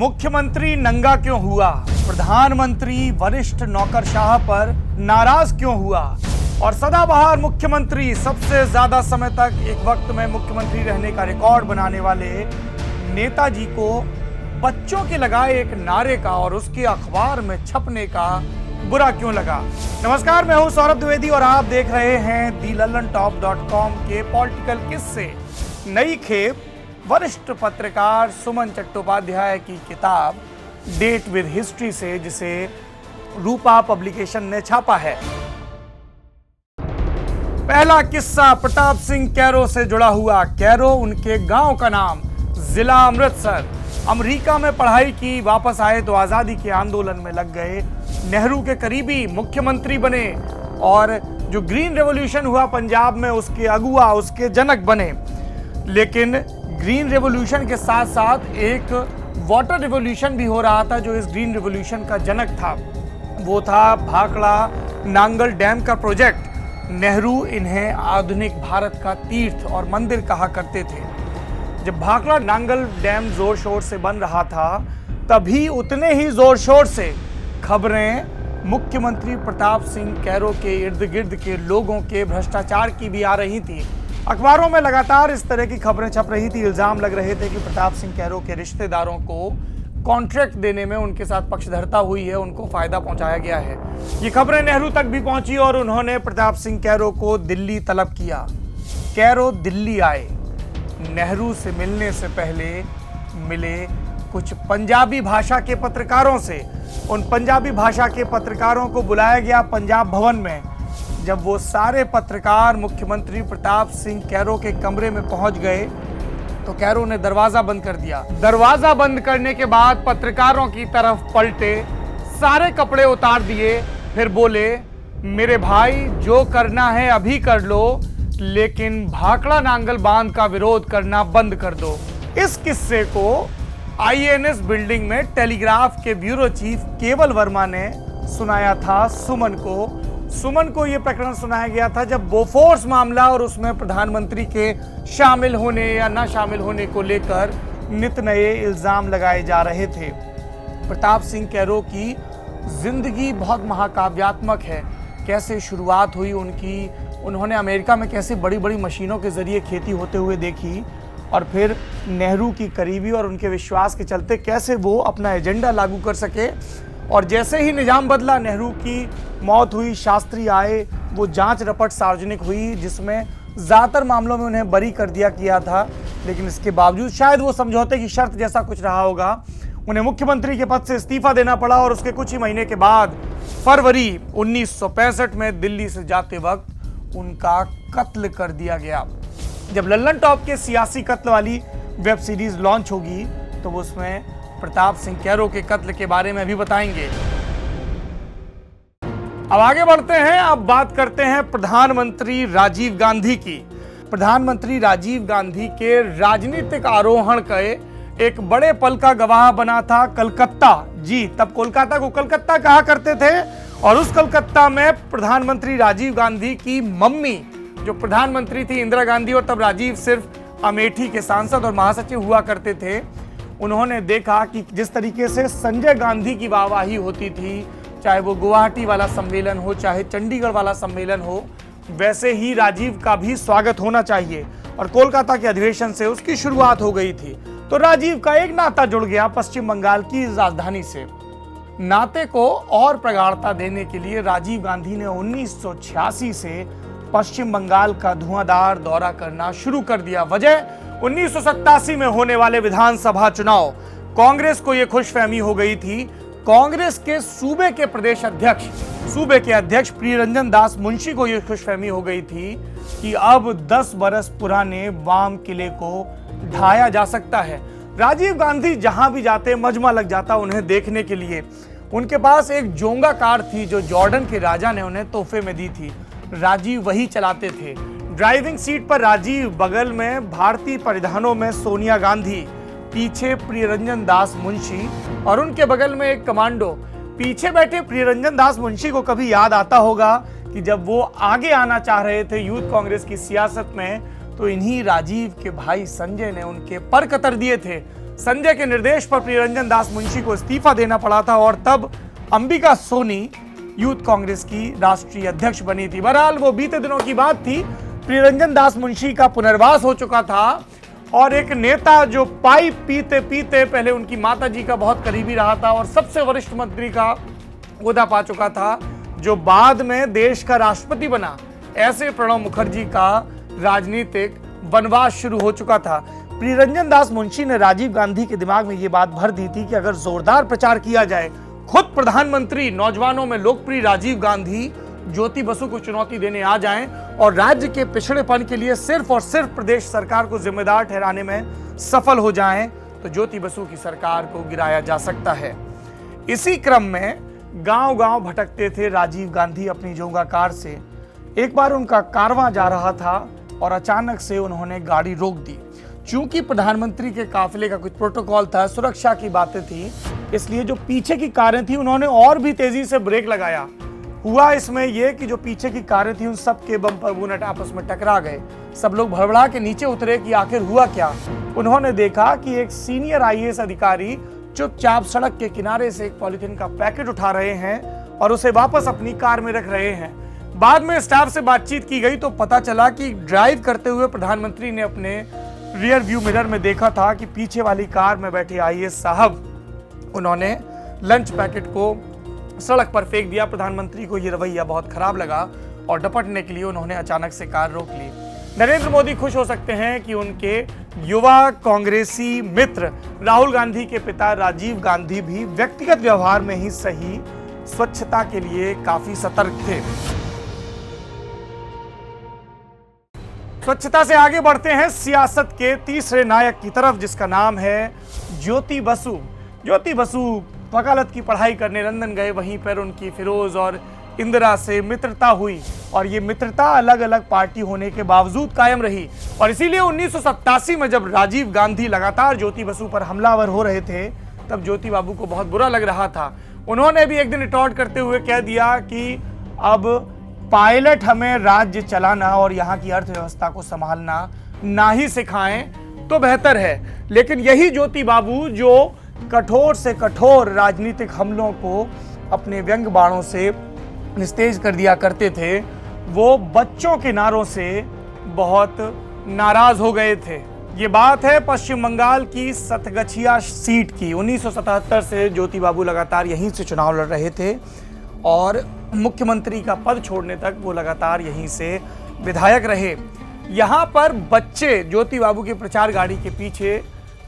मुख्यमंत्री नंगा क्यों हुआ? प्रधानमंत्री वरिष्ठ नौकरशाह पर नाराज क्यों हुआ? और सदाबहार मुख्यमंत्री, सबसे ज्यादा समय तक एक वक्त में मुख्यमंत्री रहने का रिकॉर्ड बनाने वाले नेताजी को बच्चों के लगाए एक नारे का और उसके अखबार में छपने का बुरा क्यों लगा? नमस्कार, मैं हूं सौरभ द्विवेदी और आप देख रहे हैं दी लल्लनटॉप.com के पॉलिटिकल किस्से। नई खेप वरिष्ठ पत्रकार सुमन चट्टोपाध्याय की किताब डेट विद हिस्ट्री से, जिसे रूपा पब्लिकेशन ने छापा है। पहला किस्सा प्रताप सिंह कैरो से जुड़ा हुआ। कैरो उनके गांव का नाम, जिला अमृतसर। अमेरिका में पढ़ाई की, वापस आए तो आजादी के आंदोलन में लग गए, नेहरू के करीबी, मुख्यमंत्री बने और जो ग्रीन रेवोल्यूशन हुआ पंजाब में उसके अगुआ, उसके जनक बने। लेकिन ग्रीन रेवोल्यूशन के साथ साथ एक वाटर रेवोल्यूशन भी हो रहा था। जो इस ग्रीन रेवोल्यूशन का जनक था वो था भाखड़ा नांगल डैम का प्रोजेक्ट। नेहरू इन्हें आधुनिक भारत का तीर्थ और मंदिर कहा करते थे। जब भाखड़ा नांगल डैम जोर शोर से बन रहा था, तभी उतने ही जोर शोर से खबरें मुख्यमंत्री प्रताप सिंह कैरो के इर्द गिर्द के लोगों के भ्रष्टाचार की भी आ रही थी। अखबारों में लगातार इस तरह की खबरें छप रही थी। इल्जाम लग रहे थे कि प्रताप सिंह कैरो के रिश्तेदारों को कॉन्ट्रैक्ट देने में उनके साथ पक्षधरता हुई है, उनको फायदा पहुंचाया गया है। ये खबरें नेहरू तक भी पहुंची और उन्होंने प्रताप सिंह कैरो को दिल्ली तलब किया। कैरो दिल्ली आए। नेहरू से मिलने से पहले मिले कुछ पंजाबी भाषा के पत्रकारों से। उन पंजाबी भाषा के पत्रकारों को बुलाया गया पंजाब भवन में। जब वो सारे पत्रकार मुख्यमंत्री प्रताप सिंह कैरो के कमरे में पहुंच गए तो कैरो ने दरवाजा बंद कर दिया। दरवाजा बंद करने के बाद पत्रकारों की तरफ पलटे, सारे कपड़े उतार दिए, फिर बोले, मेरे भाई जो करना है अभी कर लो, लेकिन भाखड़ा नांगल बांध का विरोध करना बंद कर दो। इस किस्से को आईएनएस बिल्डिंग में टेलीग्राफ के ब्यूरो चीफ केवल वर्मा ने सुनाया था सुमन को। सुमन को यह प्रकरण सुनाया गया था जब बोफोर्स मामला और उसमें प्रधानमंत्री के शामिल होने या ना शामिल होने को लेकर नित नए इल्जाम लगाए जा रहे थे। प्रताप सिंह कैरो की जिंदगी बहुत महाकाव्यात्मक है। कैसे शुरुआत हुई उनकी, उन्होंने अमेरिका में कैसे बड़ी बड़ी मशीनों के जरिए खेती होते हुए देखी और फिर नेहरू की करीबी और उनके विश्वास के चलते कैसे वो अपना एजेंडा लागू कर सके। और जैसे ही निजाम बदला, नेहरू की मौत हुई, शास्त्री आए, वो जांच रपट सार्वजनिक हुई जिसमें ज़्यादातर मामलों में उन्हें बरी कर दिया गया था। लेकिन इसके बावजूद शायद वो समझौते की शर्त जैसा कुछ रहा होगा, उन्हें मुख्यमंत्री के पद से इस्तीफा देना पड़ा और उसके कुछ ही महीने के बाद फरवरी 1965 में दिल्ली से जाते वक्त उनका कत्ल कर दिया गया। जब लल्लन टॉप के सियासी कत्ल वाली वेब सीरीज लॉन्च होगी तो उसमें प्रताप सिंह कैरो के कत्ल के बारे में भी बताएंगे। अब आगे बढ़ते हैं। अब बात करते हैं प्रधानमंत्री राजीव गांधी की। प्रधानमंत्री राजीव गांधी के राजनीतिक आरोहण का एक बड़े पल का गवाह बना था कलकत्ता। जी, तब कोलकाता को कलकत्ता कहा करते थे और उस कलकत्ता में प्रधानमंत्री राजीव गांधी की मम्मी, जो प्रधानमंत्री थी इंदिरा गांधी, और तब राजीव सिर्फ अमेठी के सांसद और महासचिव हुआ करते थे, उन्होंने देखा कि जिस तरीके से संजय गांधी की वाहवाही होती थी, चाहे वो गुवाहाटी वाला सम्मेलन हो, चाहे चंडीगढ़ वाला सम्मेलन हो, वैसे ही राजीव का भी स्वागत होना चाहिए। और कोलकाता के अधिवेशन से उसकी शुरुआत हो गई थी। तो राजीव का एक नाता जुड़ गया पश्चिम बंगाल की राजधानी से। नाते को और प्रगाढ़ता देने के लिए राजीव गांधी ने 1986 से पश्चिम बंगाल का धुआंधार दौरा करना शुरू कर दिया। वजह 1987 में होने वाले विधानसभा चुनाव। कांग्रेस को यह खुशफहमी हो गई थी। कांग्रेस के सूबे के प्रदेश अध्यक्ष, सूबे के अध्यक्ष प्रियरंजन दास मुंशी को यह खुशफहमी हो गई थी कि अब 10 बरस पुराने वाम किले को ढाया जा सकता है। राजीव गांधी जहां भी जाते मजमा लग जाता उन्हें देखने के लिए। उनके पास एक जोंगा कार थी जो जॉर्डन के राजा ने उन्हें तोहफे में दी थी। राजीव वही चलाते थे। ड्राइविंग सीट पर राजीव, बगल में भारतीय परिधानों में सोनिया गांधी, पीछे प्रियरंजन दास मुंशी और उनके बगल में एक कमांडो। पीछे बैठे प्रियरंजन दास मुंशी को कभी याद आता होगा कि जब वो आगे आना चाह रहे थे यूथ कांग्रेस की सियासत में, तो इन्हीं राजीव के भाई संजय ने उनके पर कतर दिए थे। संजय के निर्देश पर प्रियरंजन दास मुंशी को इस्तीफा देना पड़ा था और तब अंबिका सोनी यूथ कांग्रेस की राष्ट्रीय अध्यक्ष बनी थी। बहरहाल वो बीते दिनों की बात थी। प्रियरंजन दास मुंशी का पुनर्वास हो चुका था और एक नेता जो पाइप पीते पीते पहले उनकी माताजी का बहुत करीबी रहा था और सबसे वरिष्ठ मंत्री का ओहदा पा चुका था, जो बाद में देश का राष्ट्रपति बना, ऐसे प्रणब मुखर्जी का राजनीतिक वनवास शुरू हो चुका था। प्रियरंजन दास मुंशी ने राजीव गांधी के दिमाग में यह बात भर दी थी कि अगर जोरदार प्रचार किया जाए, खुद प्रधानमंत्री नौजवानों में लोकप्रिय राजीव गांधी ज्योति बसु को चुनौती देने आ जाएं और राज्य के पिछड़ेपन के लिए सिर्फ और सिर्फ प्रदेश सरकार को जिम्मेदार ठहराने में सफल हो जाएं, तो ज्योति बसु की सरकार को गिराया जा सकता है। इसी क्रम में गांव-गांव भटकते थे राजीव गांधी अपनी जोंगा कार से। एक बार उनका कारवां जा रहा था और अचानक से उन्होंने गाड़ी रोक दी। चूंकि प्रधानमंत्री के काफिले का कुछ प्रोटोकॉल था, सुरक्षा की बातें थी, इसलिए जो पीछे की कारें थी उन्होंने और भी तेजी से ब्रेक लगाया। हुआ इसमें यह कि जो पीछे की कारें थी उन सब के बम्पर बोनट आपस में टकरा गए। सब लोग भड़बड़ा के नीचे उतरे कि आखिर हुआ क्या। उन्होंने देखा कि एक सीनियर आईएएस अधिकारी चुपचाप सड़क के किनारे से एक पॉलिथीन का पैकेट उठा रहे हैं और उसे वापस अपनी कार में रख रहे हैं। बाद में स्टाफ से बातचीत की गई तो पता चला कि ड्राइव करते हुए प्रधानमंत्री ने अपने रियर व्यू मिरर में देखा था कि पीछे वाली कार में बैठे आईएएस साहब, उन्होंने लंच पैकेट को सड़क पर फेंक दिया। प्रधानमंत्री को यह रवैया बहुत खराब लगा और डपटने के लिए उन्होंने अचानक से कार रोक ली। नरेंद्र मोदी खुश हो सकते हैं कि उनके युवा कांग्रेसी मित्र राहुल गांधी के पिता राजीव गांधी भी व्यक्तिगत व्यवहार में ही सही स्वच्छता के लिए काफी सतर्क थे। स्वच्छता से आगे बढ़ते हैं सियासत के तीसरे नायक की तरफ, जिसका नाम है ज्योति बसु। ज्योति बसु वकालत की पढ़ाई करने लंदन गए, वहीं पर उनकी फिरोज और इंदिरा से मित्रता हुई और ये मित्रता अलग अलग पार्टी होने के बावजूद कायम रही। और इसीलिए 1987 में जब राजीव गांधी लगातार ज्योति बसु पर हमलावर हो रहे थे, तब ज्योति बाबू को बहुत बुरा लग रहा था। उन्होंने भी एक दिन रिटॉर्ट करते हुए कह दिया कि अब पायलट हमें राज्य चलाना और यहाँ की अर्थव्यवस्था को संभालना ना ही सिखाएं तो बेहतर है। लेकिन यही ज्योति बाबू जो कठोर से कठोर राजनीतिक हमलों को अपने व्यंग बाणों से निस्तेज कर दिया करते थे, वो बच्चों के नारों से बहुत नाराज हो गए थे। ये बात है पश्चिम बंगाल की सतगछिया सीट की। 1977 से ज्योति बाबू लगातार यहीं से चुनाव लड़ रहे थे और मुख्यमंत्री का पद छोड़ने तक वो लगातार यहीं से विधायक रहे। यहाँ पर बच्चे ज्योति बाबू की प्रचार गाड़ी के पीछे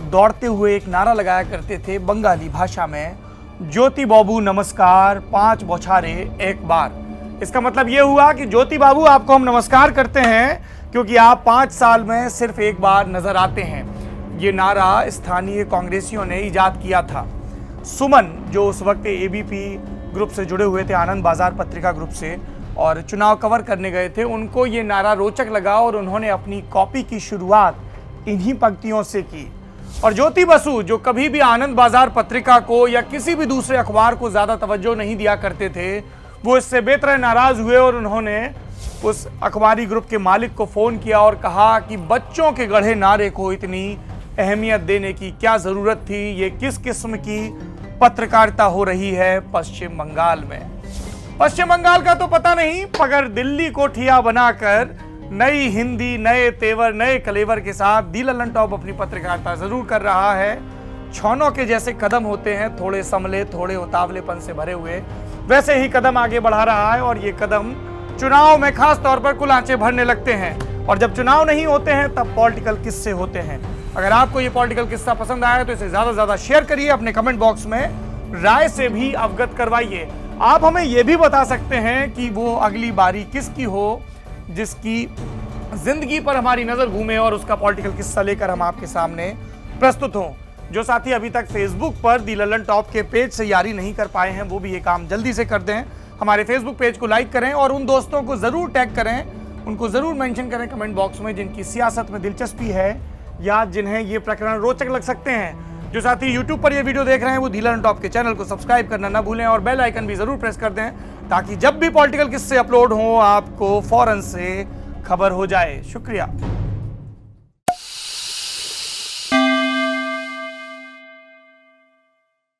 दौड़ते हुए एक नारा लगाया करते थे बंगाली भाषा में, ज्योति बाबू नमस्कार 5 बौछारे एक बार। इसका मतलब यह हुआ कि ज्योति बाबू आपको हम नमस्कार करते हैं क्योंकि आप 5 साल में सिर्फ एक बार नजर आते हैं। ये नारा स्थानीय कांग्रेसियों ने इजाद किया था। सुमन जो उस वक्त एबीपी ग्रुप से जुड़े हुए थे, आनंद बाजार पत्रिका ग्रुप से, और चुनाव कवर करने गए थे, उनको ये नारा रोचक लगा और उन्होंने अपनी कॉपी की शुरुआत इन्हीं पंक्तियों से की। और ज्योति बसु जो कभी भी आनंद बाजार पत्रिका को या किसी भी दूसरे अखबार को ज्यादा तवज्जो नहीं दिया करते थे, वो इससे बेहतर नाराज हुए और उन्होंने उस अखबारी ग्रुप के मालिक को फोन किया और कहा कि बच्चों के गढ़े नारे को इतनी अहमियत देने की क्या जरूरत थी, ये किस किस्म की पत्रकारिता हो रही है पश्चिम बंगाल में। पश्चिम बंगाल का तो पता नहीं, मगर दिल्ली को ठिया बनाकर नई हिंदी, नए तेवर, नए कलेवर के साथ दी लल्लन टॉप अपनी पत्रकारिता जरूर कर रहा है। छौनों के जैसे कदम होते हैं, थोड़े संभले, थोड़े उतावलेपन से भरे हुए, वैसे ही कदम आगे बढ़ा रहा है और ये कदम चुनाव में खास तौर पर कुलांचे भरने लगते हैं। और जब चुनाव नहीं होते हैं तब पॉलिटिकल किस्से होते हैं। अगर आपको ये पॉलिटिकल किस्सा पसंद आया तो इसे ज्यादा से ज्यादा शेयर करिए, अपने कमेंट बॉक्स में राय से भी अवगत करवाइए। आप हमें यह भी बता सकते हैं कि वो अगली बारी किसकी हो जिसकी जिंदगी पर हमारी नजर घूमे और उसका पॉलिटिकल किस्सा लेकर हम आपके सामने प्रस्तुत हों। जो साथी अभी तक फेसबुक पर दी लल्लन टॉप के पेज से यारी नहीं कर पाए हैं, वो भी ये काम जल्दी से कर दें। हमारे फेसबुक पेज को लाइक करें और उन दोस्तों को जरूर टैग करें, उनको जरूर मेंशन करें कमेंट बॉक्स में जिनकी सियासत में दिलचस्पी है या जिन्हें ये प्रकरण रोचक लग सकते हैं। जो साथी यूट्यूब पर ये वीडियो देख रहे हैं वो दी लल्लन टॉप के चैनल को सब्सक्राइब करना ना भूलें और बेल आइकन भी जरूर प्रेस कर दें ताकि जब भी पॉलिटिकल किस्से अपलोड हों आपको फौरन से खबर हो जाए। शुक्रिया।